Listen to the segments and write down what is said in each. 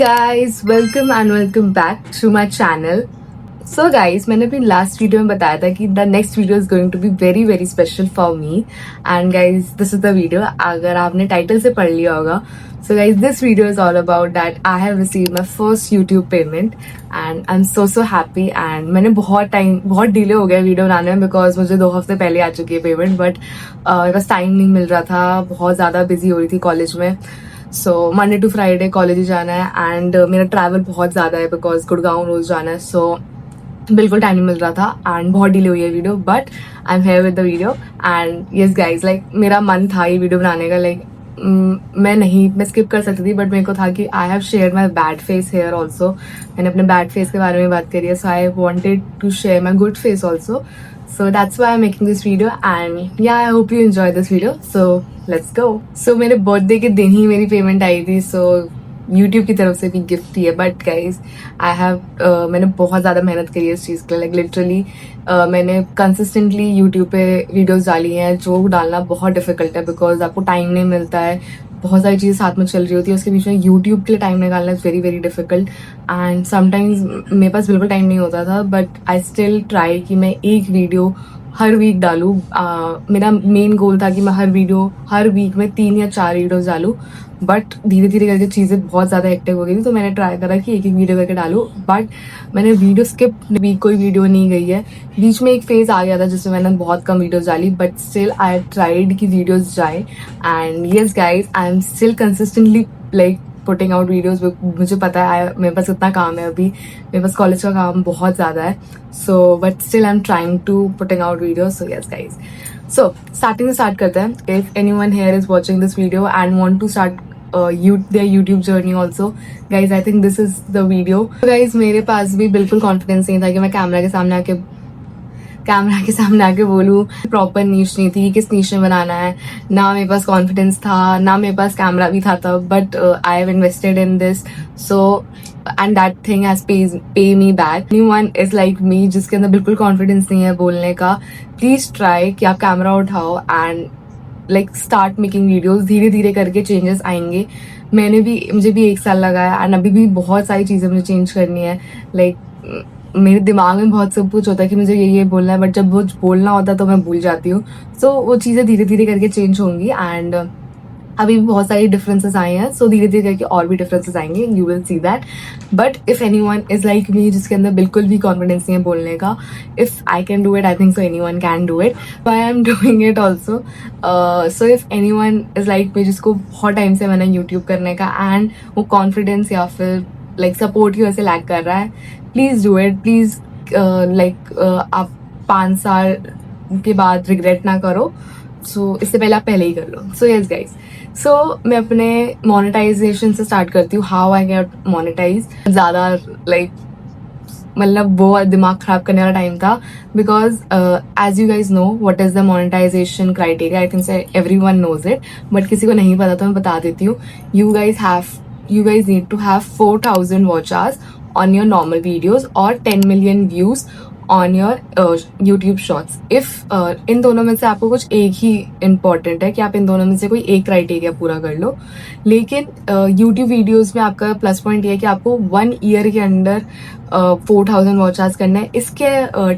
guys, welcome and welcome back to my channel. So guys, मैंने अपनी last video में बताया था कि the next video is going to be very very special for me. And guys, this is the video. अगर आपने title से पढ़ लिया होगा. So guys, this video is all about that I have received my first YouTube payment and I'm so happy. And मैंने बहुत delay हो गया वीडियो बनाने में because मुझे 2 हफ्ते पहले आ चुकी है पेमेंट, बट मेरे पास टाइम नहीं मिल रहा था, बहुत ज़्यादा बिजी हो रही थी कॉलेज में. So Monday to Friday college ही जाना है एंड मेरा ट्रैवल बहुत ज़्यादा है बिकॉज गुड़गांव रोज जाना है. सो बिल्कुल टाइम नहीं मिल रहा था एंड बहुत डिले हुई है video, but I am here with the video. And yes guys, like मेरा मन था ये वीडियो बनाने का. लाइक मैं स्किप कर सकती थी, बट मेरे को था कि I have share my bad face hair also. मैंने अपने बैड फेस के बारे में बात करी है, so I wanted to share my good face also. So that's why I'm making this video and yeah, I hope you enjoy this video. So let's go. So मेरे birthday के दिन ही मेरी पेमेंट आई थी, so YouTube की तरफ से भी gift ही है. बट गाइज मैंने बहुत ज़्यादा मेहनत करी है इस चीज़ के लिए. लाइक लिटरली मैंने कंसिस्टेंटली YouTube पे वीडियोस डाली हैं, जो डालना बहुत डिफिकल्ट है बिकॉज आपको टाइम नहीं मिलता है. बहुत सारी चीज़ें साथ में चल रही होती है, उसके बीच में यूट्यूब के लिए टाइम निकालना is very very difficult. And sometimes मेरे पास बिल्कुल टाइम नहीं होता था, बट आई स्टिल ट्राई कि मैं एक वीडियो हर वीक डालूँ. मेरा मेन गोल था कि मैं हर वीक में 3 या 4 वीडियोज़ डालूँ. बट धीरे धीरे करके चीज़ें बहुत ज़्यादा हेक्टिक हो गई थी, तो मैंने ट्राई करा कि एक वीडियो करके डालूँ. बट मैंने वीडियो स्किप, वीक कोई वीडियो नहीं गई है. बीच में एक फेज़ आ गया था जिसमें मैंने बहुत कम वीडियोज़ डाली, बट स्टिल आई ट्राइड कि वीडियोज़ जाए. And yes guys, I am still consistently like putting out videos. मुझे पता है मेरे पास इतना काम है, अभी मेरे पास कॉलेज का काम बहुत ज़्यादा है. So but still I am trying to putting out videos. So yes guys, so starting से स्टार्ट करते हैं. If anyone here is watching this video and want to start their YouTube journey also, guys, I think this is the video. So guys, मेरे पास भी बिल्कुल confidence नहीं था कि मैं कैमरा के सामने आके बोलूँ. प्रॉपर नीश नहीं थी, किस नीश में बनाना है. ना मेरे पास कॉन्फिडेंस था, ना मेरे पास कैमरा भी था तब, but I have invested in this. So and that thing has pay me back. Anyone is like me जिसके अंदर बिल्कुल कॉन्फिडेंस नहीं है बोलने का, प्लीज ट्राई कि आप कैमरा उठाओ and like start making videos. धीरे धीरे करके चेंजेस आएंगे. मुझे भी 1 साल लगा है एंड अभी भी बहुत सारी चीज़ें मुझे चेंज करनी है. लाइक मेरे दिमाग में बहुत सब कुछ होता है कि मुझे ये बोलना है, बट जब वो बोलना होता है तो मैं भूल जाती हूँ. सो वो चीज़ें धीरे धीरे करके चेंज होंगी एंड अभी भी बहुत सारी डिफरेंसेस आए हैं. सो धीरे धीरे करके और भी डिफरेंसेस आएंगे, you will see that. But if anyone is like me जिसके अंदर बिल्कुल भी कॉन्फिडेंस नहीं है बोलने का, if I can do it, I think so anyone can do it. I am doing it also. So if anyone is like मी जिसको बहुत टाइम से मैंने यूट्यूब करने का एंड वो कॉन्फिडेंस या फिर लाइक सपोर्ट की वजह से लैक कर रहा है, please do it. Please like आप 5 साल के बाद रिग्रेट ना करो. सो इससे पहले आप पहले ही कर लो. सो यस गाइज, सो मैं अपने मोनेटाइजेशन से स्टार्ट करती हूँ. How I get monetize. ज़्यादा लाइक मतलब वो दिमाग खराब करने वाला टाइम था because as you guys know what is the monetization criteria. I think everyone knows it, but किसी को नहीं पता तो मैं बता देती हूँ. You guys need to have 4,000 watch hours on your normal videos और 10 million views on your YouTube shorts. If इन दोनों में से आपको कुछ एक ही इम्पॉर्टेंट है कि आप इन दोनों में से कोई एक क्राइटेरिया पूरा कर लो. लेकिन YouTube वीडियोस में आपका प्लस पॉइंट ये है कि आपको 1 ईयर के अंदर 4,000 वॉच आवर्स करना है. इसके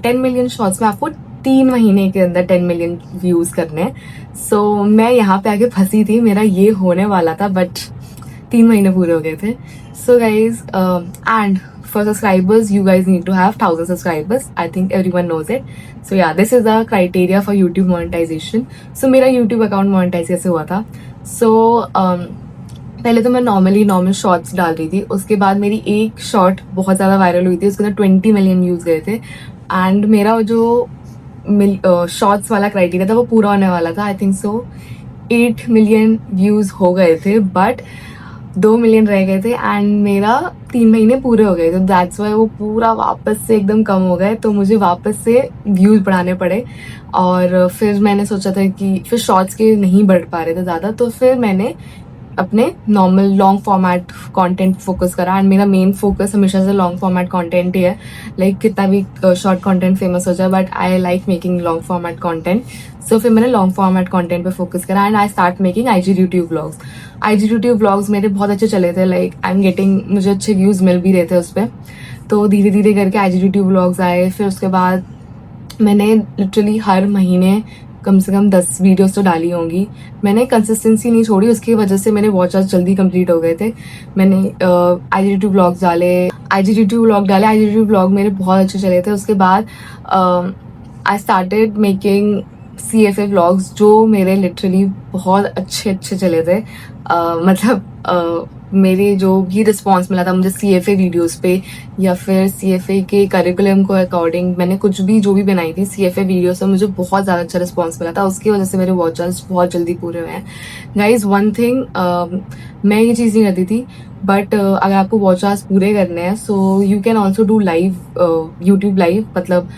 10 मिलियन शॉर्ट्स में आपको 3 महीने के अंदर 10 मिलियन व्यूज करने हैं. सो मैं यहाँ पे आके फंसी थी, मेरा ये होने वाला था बट 3 महीने पूरे हो गए थे. So guys and for subscribers you guys need to have 1,000 subscribers. I think everyone knows it. So yeah, this is the criteria for YouTube monetization. So मेरा YouTube account monetize कैसे हुआ था. So पहले तो मैं नॉर्मल शॉर्ट्स डाल रही थी. उसके बाद मेरी एक शॉर्ट बहुत ज़्यादा वायरल हुई थी, उसके अंदर 20 मिलियन व्यूज़ गए थे एंड मेरा जो शॉर्ट्स वाला क्राइटेरिया था वो पूरा होने वाला था. आई थिंक सो 8 मिलियन व्यूज़ हो गए थे, बट 2 मिलियन रह गए थे एंड मेरा 3 महीने पूरे हो गए. तो दैट्स वाई वो पूरा वापस से एकदम कम हो गए. तो मुझे वापस से व्यूज बढ़ाने पड़े और फिर मैंने सोचा था कि फिर शॉर्ट्स के नहीं बढ़ पा रहे थे ज़्यादा, तो फिर मैंने अपने normal long format content focus करा। एंड मेरा मेन फोकस हमेशा से लॉन्ग फॉर्मेट कंटेंट ही है। लाइक कितना भी शॉर्ट कंटेंट फेमस हो जाए, but I like making long format content. So फिर मैंने लॉन्ग फॉर्मेट कंटेंट पे फोकस करा and I start making IGTV vlogs. IGTV vlogs मेरे बहुत अच्छे चले थे। लाइक आई एम गेटिंग, मुझे अच्छे व्यूज मिल भी रहे थे उस पर। तो धीरे धीरे करके IGTV व्लॉग्स आए। फिर उसके बाद मैंने लिटरली हर महीने कम से कम 10 वीडियोस तो डाली होंगी। मैंने कंसिस्टेंसी नहीं छोड़ी, उसकी वजह से मेरे वॉच आवर्स जल्दी कंप्लीट हो गए थे। मैंने IGTV व्लॉग डाले, IGTV व्लॉग मेरे बहुत अच्छे चले थे। उसके बाद I started making CFA vlogs, जो मेरे लिटरली बहुत अच्छे चले थे। मतलब मेरे जो भी रिस्पॉन्स मिला था मुझे CFA वीडियोस पे, या फिर CFA के करिकुलम को अकॉर्डिंग मैंने कुछ भी जो भी बनाई थी CFA वीडियो से, मुझे बहुत ज़्यादा अच्छा रिस्पॉन्स मिला था। उसकी वजह से मेरे वॉच आवर्स बहुत जल्दी पूरे हुए हैं। गाइज वन थिंग, मैं ये चीज़ नहीं करती थी, बट अगर आपको वॉच आवर्स पूरे करने हैं सो you can also do live YouTube live. मतलब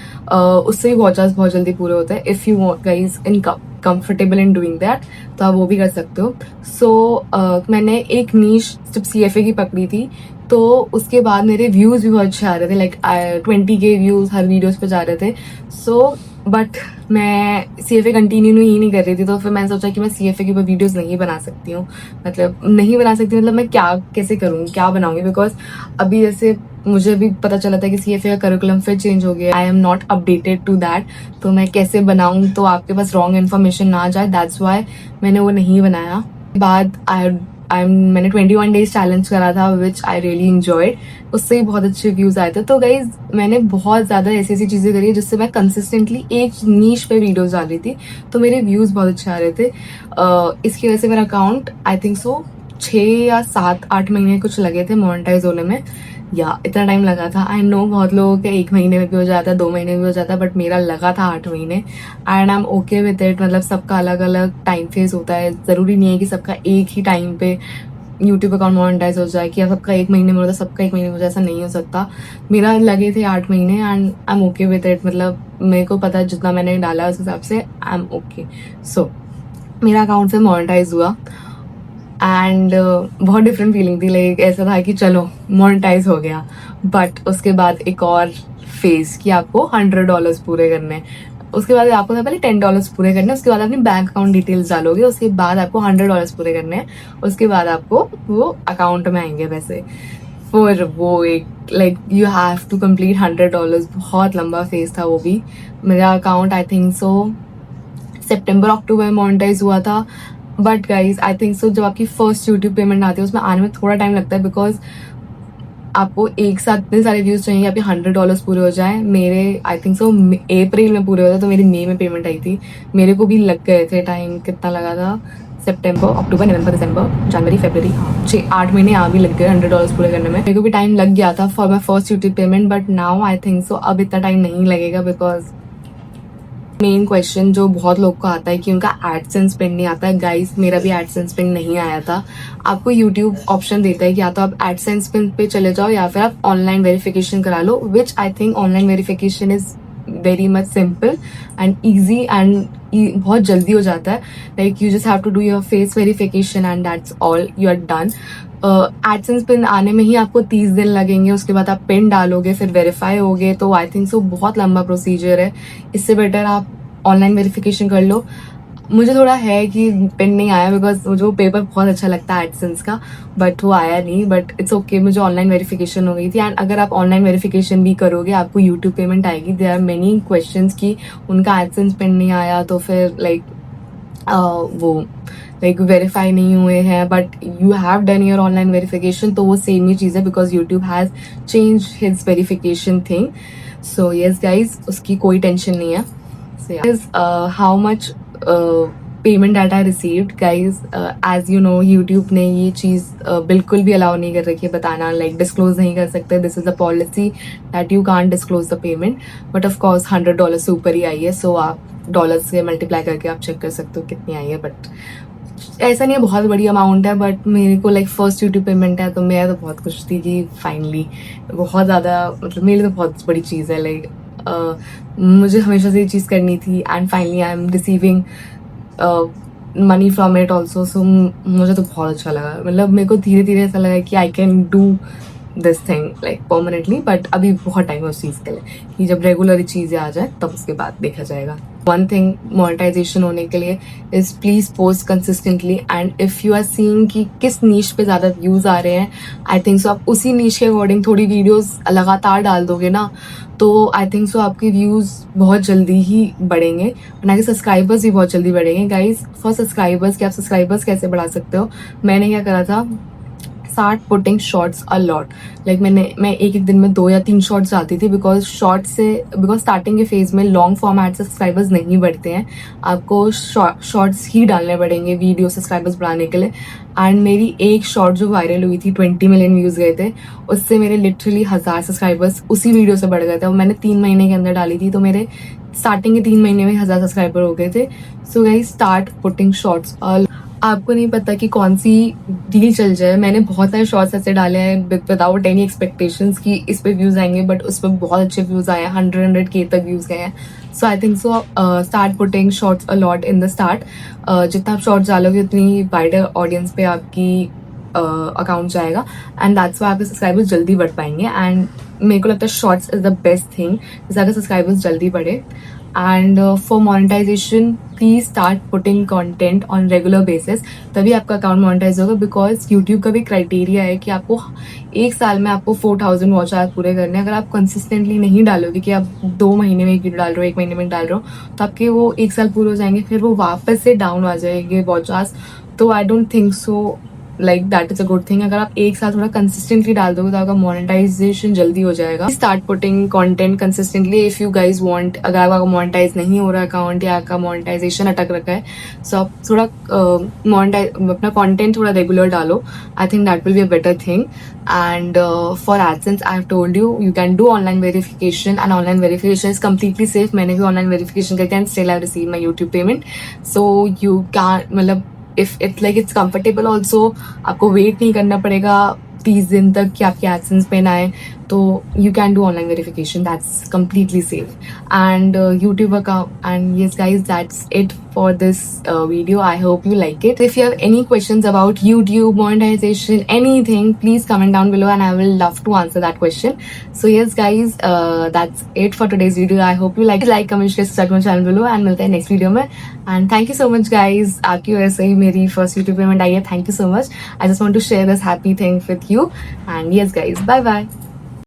उससे भी वॉच आवर्स बहुत जल्दी पूरे होते हैं। If you want guys in comfortable in doing that, तो आप वो भी कर सकते हो। सो मैंने एक नीश जब CFA की पकड़ी थी, तो उसके बाद मेरे व्यूज भी बहुत अच्छे आ रहे थे। लाइक 20K व्यूज हर वीडियोस पे जा रहे थे। सो बट मैं CFA कंटिन्यू ही नहीं कर रही थी। तो फिर मैंने सोचा कि मैं CFA के ऊपर वीडियोस नहीं बना सकती हूँ। मतलब मैं क्या कैसे करूँगी, क्या बनाऊंगी, बिकॉज अभी जैसे मुझे भी पता चला था कि CFA का करिकुलम फिर चेंज हो गया। I am not updated to that. तो मैं कैसे बनाऊँ, तो आपके पास रॉन्ग इन्फॉर्मेशन ना जाए, दैट्स वाई मैंने वो नहीं बनाया। बाद मैंने 21 डेज चैलेंज करा था, विच आई रियली इंजॉयड। उससे ही बहुत अच्छे व्यूज आए थे। तो गाइज मैंने बहुत ज़्यादा ऐसी चीज़ें करी है जिससे मैं कंसिस्टेंटली एक नीश पे वीडियोस डाल रही थी, तो मेरे व्यूज बहुत अच्छे आ रहे थे। इसकी वजह से मेरा अकाउंट आई थिंक सो 6 या 7-8 महीने कुछ लगे थे मोनेटाइज होने में, या इतना टाइम लगा था। आई नो बहुत लोगों के 1 महीने में भी हो जाता है, 2 महीने में भी हो जाता है, बट मेरा लगा था 8 महीने। And I am okay with it. मतलब सबका अलग अलग टाइम फेज होता है, ज़रूरी नहीं है कि सबका एक ही टाइम पे यूट्यूब अकाउंट मोनेटाइज हो जाए, कि सबका 1 महीने में होता है, सबका 1 महीने में हो जाए, ऐसा नहीं हो सकता। मेरा लगे थे 8 महीने and I am okay with it. मतलब मेरे को पता है जितना मैंने डाला उस हिसाब से आई एम ओके। सो मेरा अकाउंट से मोनेटाइज हुआ एंड बहुत डिफरेंट फीलिंग थी। लाइक ऐसा था कि चलो मोनेटाइज हो गया, बट उसके बाद एक और फेज कि आपको $100 पूरे करने हैं। उसके बाद आपको पहले $10 पूरे करने हैं, उसके बाद अपनी बैंक अकाउंट डिटेल्स डालोगे, उसके बाद आपको $100 पूरे करने हैं, उसके बाद आपको वो अकाउंट में आएंगे पैसे। फिर वो एक like you have to complete $100। बहुत लंबा फेज था वो भी। मेरा अकाउंट आई थिंक सो सितंबर अक्टूबर में मोनेटाइज हुआ था। बट गाइज आई थिंक सो जब आपकी फर्स्ट यूट्यूब पेमेंट आती है उसमें आने में थोड़ा टाइम लगता है, बिकॉज आपको एक साथ इतने सारे व्यूज चाहिए, आपके $100 पूरे हो जाए। मेरे आई थिंक सो अप्रैल में पूरे हो जाए, तो मेरी मई में पेमेंट आई थी। मेरे को भी लग गए थे टाइम, कितना लगा था, सितंबर अक्टूबर नवंबर दिसंबर जनवरी फरवरी, हाँ 6-8 महीने यहाँ भी लग गए $100 पूरे करने में। मेरे को भी टाइम लग गया था for my first YouTube payment, but now I think सो अब इतना टाइम नहीं लगेगा। बिकॉज मेन क्वेश्चन जो बहुत लोग को आता है कि उनका एडसेंस पिन नहीं आता है। गाइस मेरा भी एडसेंस पिन नहीं आया था। आपको यूट्यूब ऑप्शन देता है कि या तो आप एडसेंस पिन पे चले जाओ या फिर आप ऑनलाइन वेरिफिकेशन करा लो, which I think online verification is very much simple and easy and बहुत जल्दी हो जाता है। Like you just have to do your face verification and that's all, you are done. AdSense pin आने में ही आपको 30 दिन लगेंगे, उसके बाद आप पिन डालोगे, फिर वेरीफाई होगे। तो आई थिंक सो बहुत लंबा प्रोसीजर है, इससे बेटर आप ऑनलाइन वेरिफिकेशन कर लो। मुझे थोड़ा है कि पिन नहीं आया, बिकॉज मुझे वो पेपर बहुत अच्छा लगता है एडसेंस का, बट वो आया नहीं। बट इट्स ओके, मुझे ऑनलाइन वेरिफिकेशन हो गई थी। एंड अगर आप ऑनलाइन वेरिफिकेशन भी करोगे आपको यूट्यूब पेमेंट आएगी। देयर आर मेनी क्वेश्चंस कि उनका एडसेंस पिन नहीं आया, तो फिर लाइक वो लाइक वेरीफाई नहीं हुए हैं, but you have done your online verification, तो वो सेम ही चीज़ है, because YouTube has change his verification thing. So yes guys, उसकी कोई टेंशन नहीं है। How much payment that I received guys, as you know YouTube ने ये चीज़ बिल्कुल भी अलाउ नहीं कर रखी है बताना, लाइक डिस्क्लोज नहीं कर सकते। This is a policy that you can't disclose the payment, but of course $100 से ऊपर ही आई है। सो आप डॉलर से मल्टीप्लाई करके आप चेक कर सकते हो कितनी आई है। बट ऐसा नहीं है बहुत बड़ी अमाउंट है, बट मेरे को लाइक फर्स्ट यूट्यूब पेमेंट है, तो मैं तो बहुत खुश थी कि फाइनली बहुत ज़्यादा, मतलब मेरे लिए तो बहुत बड़ी चीज़ है। लाइक मुझे हमेशा से ये चीज़ करनी थी and finally I am receiving money from it also. So मुझे तो बहुत अच्छा लगा. मतलब मेरे को धीरे धीरे ऐसा लगा कि I can do this thing like permanently. But अभी बहुत टाइम है उस चीज़ के लिए कि जब रेगुलर चीज़ें आ जाए तब उसके बाद देखा जाएगा. वन थिंग मोनेटाइजेशन होने के लिए is please post consistently. And if you are seeing कि किस नीश पे ज़्यादा व्यूज़ आ रहे हैं, आई थिंक सो आप उसी नीश के अकॉर्डिंग थोड़ी वीडियोज़ लगातार डाल दोगे ना, तो आई थिंक सो आपके व्यूज़ बहुत जल्दी ही बढ़ेंगे और आपके सब्सक्राइबर्स भी बहुत जल्दी बढ़ेंगे. गाइज फॉर सब्सक्राइबर्स, कि आप सब्सक्राइबर्स कैसे बढ़ा सकते हो, मैंने क्या करा था, start putting shorts a lot. Like मैं एक दिन में 2 या 3 शॉर्ट्स डालती थी. बिकॉज स्टार्टिंग के फेज में लॉन्ग फॉर्मेट से सब्सक्राइबर्स नहीं बढ़ते हैं, आपको शॉर्ट्स ही डालने पड़ेंगे वीडियो सब्सक्राइबर्स बढ़ाने के लिए. एंड मेरी एक शॉर्ट जो वायरल हुई थी, 20 मिलियन व्यूज गए थे, उससे मेरे लिटरली 1000 सब्सक्राइबर्स उसी वीडियो से बढ़ गए थे. और मैंने 3 महीने के अंदर डाली थी, तो मेरे स्टार्टिंग के 3 महीने में 1000 सब्सक्राइबर हो गए थे. So guys start putting shorts. आपको नहीं पता कि कौन सी डील चल जाए. मैंने बहुत सारे शॉर्ट्स ऐसे डाले हैं विदाउट एनी एक्सपेक्टेशंस कि इस पे व्यूज आएंगे, बट उस पर बहुत अच्छे व्यूज आए हैं. 100K तक व्यूज गए हैं. So I think so start putting shorts a lot in the start. जितना आप शॉर्ट्स डालोगे उतनी वाइडर ऑडियंस पे आपकी अकाउंट जाएगा. एंड दैट्स वाई आपके सब्सक्राइबर्स जल्दी बढ़ पाएंगे. एंड मेरे को लगता है shorts is the best thing जिससे आपके सब्सक्राइबर्स जल्दी बढ़े. And for monetization please start putting content on regular basis, तभी आपका अकाउंट मोनेटाइज होगा. बिकॉज यूट्यूब का भी क्राइटेरिया है कि आपको एक साल में आपको 4000 वॉच आवर पूरे करने. अगर आप कंसिस्टेंटली नहीं डालोगे कि आप 2 महीने में एक वीडियो डाल रहे हो, 1 महीने में डाल रहे हो, तो आपके वो 1 साल पूरे हो जाएंगे, फिर वो वापस से डाउन आ जाएंगे वॉच आवर्स. तो I don't think so like that is a good thing. अगर आप एक साथ थोड़ा कंसिस्टेंटली डाल दोगे तो आपका मोनेटाइजेशन जल्दी हो जाएगा. Start putting content consistently if you guys want. अगर आपका मोनेटाइज नहीं हो रहा अकाउंट या आपका मोनेटाइजेशन अटक रखा है, सो आप थोड़ा अपना कंटेंट थोड़ा रेगुलर डालो. I think that will be a better thing. And for AdSense I have told you can do online verification. And online verification is completely safe. मैंने भी ऑनलाइन वेरिफिकेशन करके and still I receive my YouTube payment. So you can मतलब if it's like it's comfortable also. आपको wait नहीं करना पड़ेगा 30 दिन तक कि आपके एडसेंस पे ना आए. तो you can do online verification. That's completely safe. And YouTube account. And yes guys, that's it for this video. I hope you like it. If you have any questions about YouTube monetization, anything, please comment down below and I will love to answer that question. So yes guys, that's it for today's video. I hope you like comment share subscribe my channel below and मिलते हैं next video में. And thank you so much guys. आपकी वजह से ही मेरी first YouTube payment आई है. Thank you so much. I just want to share this happy thing with you. And yes guys, bye bye.